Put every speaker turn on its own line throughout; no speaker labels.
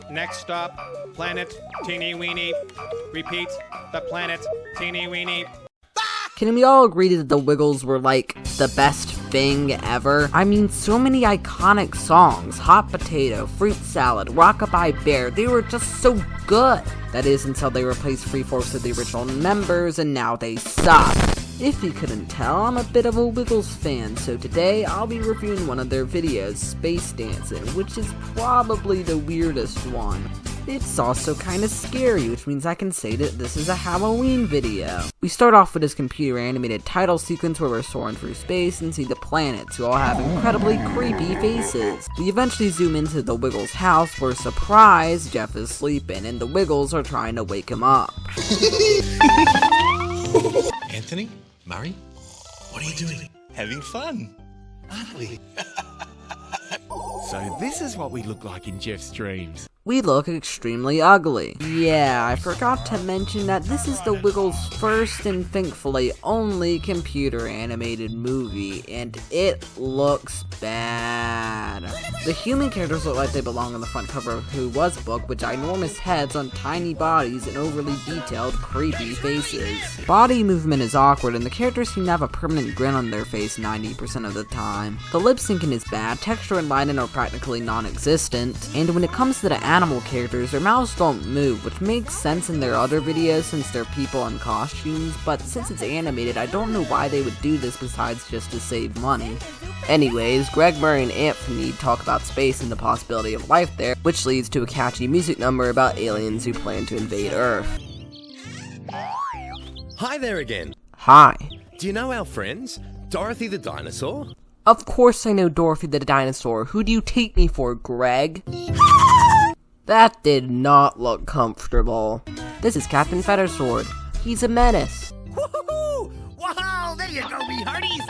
Next stop, planet Teeny Weeny. Repeat, the planet Teeny Weeny.
Can we all agree that the Wiggles were like the best thing ever? I mean, so many iconic songs, Hot Potato, Fruit Salad, Rockabye Bear, they were just so good. That is until they replaced 3/4 of the original members and now they suck. If you couldn't tell, I'm a bit of a Wiggles fan, so today I'll be reviewing one of their videos, Space Dancing, which is probably the weirdest one. It's also kinda scary, which means I can say that this is a Halloween video. We start off with this computer animated title sequence where we're soaring through space and see the planets, who all have incredibly creepy faces. We eventually zoom into the Wiggles' house where, surprise, Jeff is sleeping and the Wiggles are trying to wake him up.
Anthony? Murray? What are you doing? Having fun, aren't we?
So this is what we look like in Jeff's dreams.
We look extremely ugly. Yeah, I forgot to mention that this is the Wiggles' first and thankfully only computer animated movie, and it looks bad. The human characters look like they belong on the front cover of Who Was book, with ginormous heads on tiny bodies and overly detailed, creepy faces. Body movement is awkward, and the characters seem to have a permanent grin on their face 90% of the time. The lip syncing is bad, texture and lighting are practically non-existent, and when it comes to the animal characters, their mouths don't move, which makes sense in their other videos since they're people in costumes, but since it's animated, I don't know why they would do this besides just to save money. Anyways, Greg, Murray, and Anthony talk about space and the possibility of life there, which leads to a catchy music number about aliens who plan to invade Earth.
Hi there again.
Hi.
Do you know our friends? Dorothy the dinosaur?
Of course I know Dorothy the dinosaur. Who do you take me for, Greg? That did not look comfortable. This is Captain Feathersword. He's a menace.
Woohoo! Wow, there you go, me hearties!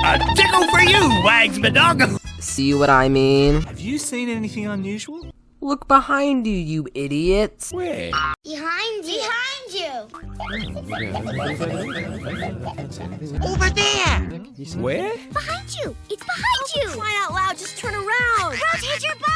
A tickle for you, Wags my dog!
See what I mean?
Have you seen anything unusual?
Look behind you, you idiots.
Where?
Behind you! Behind you!
Over there!
Where?
Behind you! It's behind you! Crying out loud, just turn around! Rotate your body!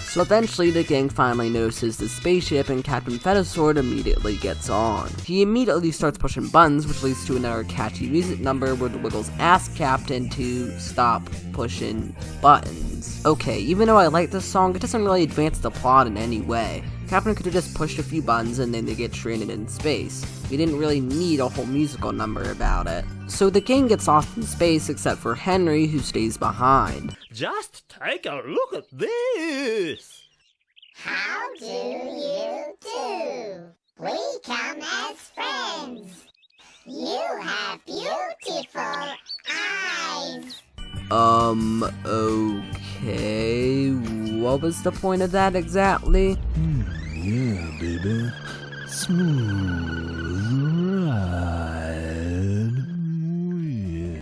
So eventually the gang finally notices the spaceship and Captain Feathersword immediately gets on. He immediately starts pushing buttons, which leads to another catchy music number where the Wiggles ask Captain to stop pushing buttons. Okay, even though I like this song, it doesn't really advance the plot in any way. Captain could have just pushed a few buttons and then they get stranded in space. We didn't really need a whole musical number about it. So the gang gets off in space except for Henry, who stays behind.
Just take a look at this!
How do you do? We come as friends. You have beautiful eyes.
Okay. What was the point of that exactly?
Yeah, baby. Smooth ride. Yeah.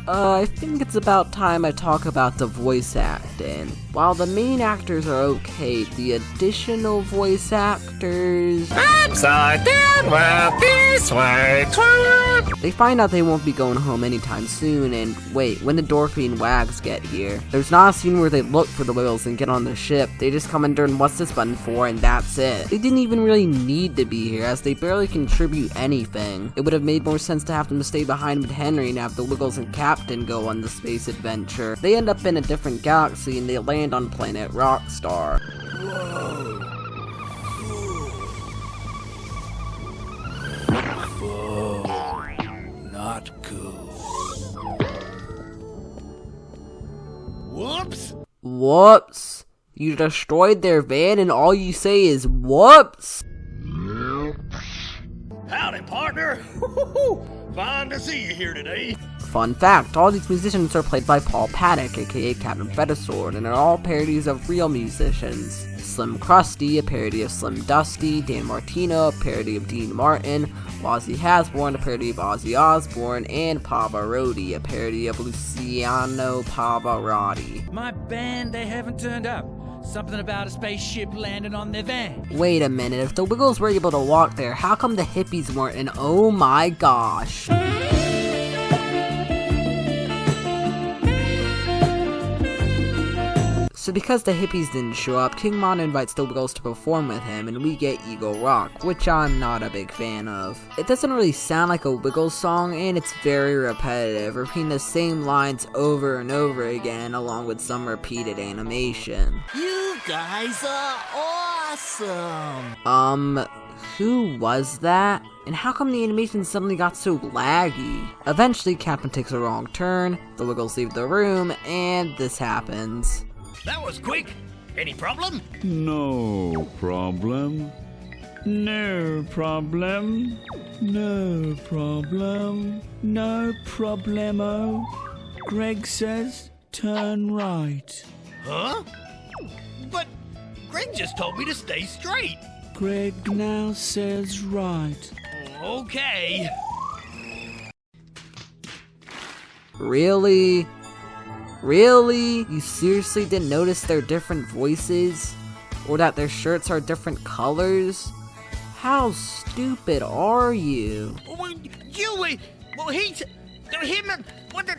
I think it's about time I talk about the voice acting. While the main actors are okay, the additional voice actors...
Upside down, well, this way,
They find out they won't be going home anytime soon, and wait, when did Dorothy and Wags get here? There's not a scene where they look for the Wiggles and get on the ship. They just come under and what's this button for, and that's it. They didn't even really need to be here, as they barely contribute anything. It would have made more sense to have them stay behind with Henry and have the Wiggles and Captain go on the space adventure. They end up in a different galaxy and they land on planet Rockstar.
Whoa. Not cool.
Whoops!
Whoops. You destroyed their van and all you say is whoops.
Howdy, partner! Fine to see you here today.
Fun fact, all these musicians are played by Paul Paddock, aka Captain Feathersword, and are all parodies of real musicians. Slim Krusty, a parody of Slim Dusty, Dan Martino, a parody of Dean Martin, Ozzy Hasborn, a parody of Ozzy Osbourne, and Pavarotti, a parody of Luciano Pavarotti.
My band, they haven't turned up. Something about a spaceship landing on their van.
Wait a minute, if the Wiggles were able to walk there, how come the hippies weren't? And oh my gosh. So because the hippies didn't show up, King Mono invites the Wiggles to perform with him, and we get Eagle Rock, which I'm not a big fan of. It doesn't really sound like a Wiggles song, and it's very repetitive, repeating the same lines over and over again, along with some repeated animation.
You guys are awesome.
Who was that? And how come the animation suddenly got so laggy? Eventually, Captain takes a wrong turn, the Wiggles leave the room, and this happens.
That was quick. Any problem?
No problem. No problem. No problem. No problemo. Greg says turn right.
Huh? But Greg just told me to stay straight.
Greg now says right.
Okay.
Really? Really? You seriously didn't notice their different voices? Or that their shirts are different colors? How stupid are you?
Well, what the...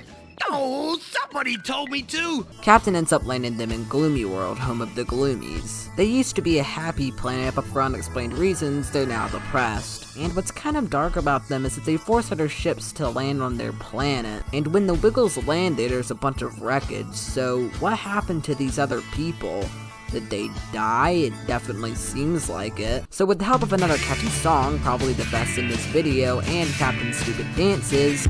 Oh, somebody told me to!
Captain ends up landing them in Gloomy World, home of the Gloomies. They used to be a happy planet, but for unexplained reasons, they're now depressed. And what's kind of dark about them is that they force other ships to land on their planet. And when the Wiggles landed, there's a bunch of wreckage, so what happened to these other people? Did they die? It definitely seems like it. So with the help of another catchy song, probably the best in this video, and Captain's stupid dances,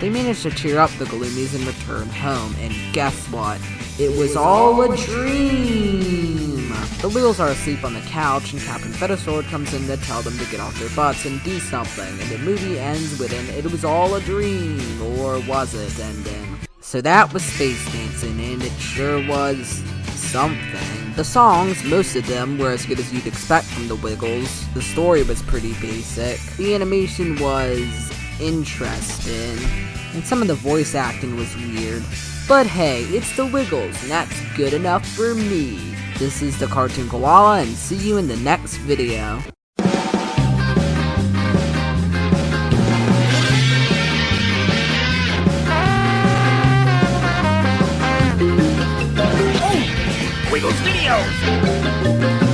they managed to cheer up the Gloomies and return home, and guess what? It was all a dream! The Wiggles are asleep on the couch, and Captain Feathersword comes in to tell them to get off their butts and do something, and the movie ends with an "it was all a dream," or was it, ending. So that was Space Dancing, and it sure was something. The songs, most of them, were as good as you'd expect from the Wiggles. The story was pretty basic. The animation was interesting, and some of the voice acting was weird. But hey, it's the Wiggles, and that's good enough for me. This is the Cartoon Koala, and see you in the next video.
Wiggles videos!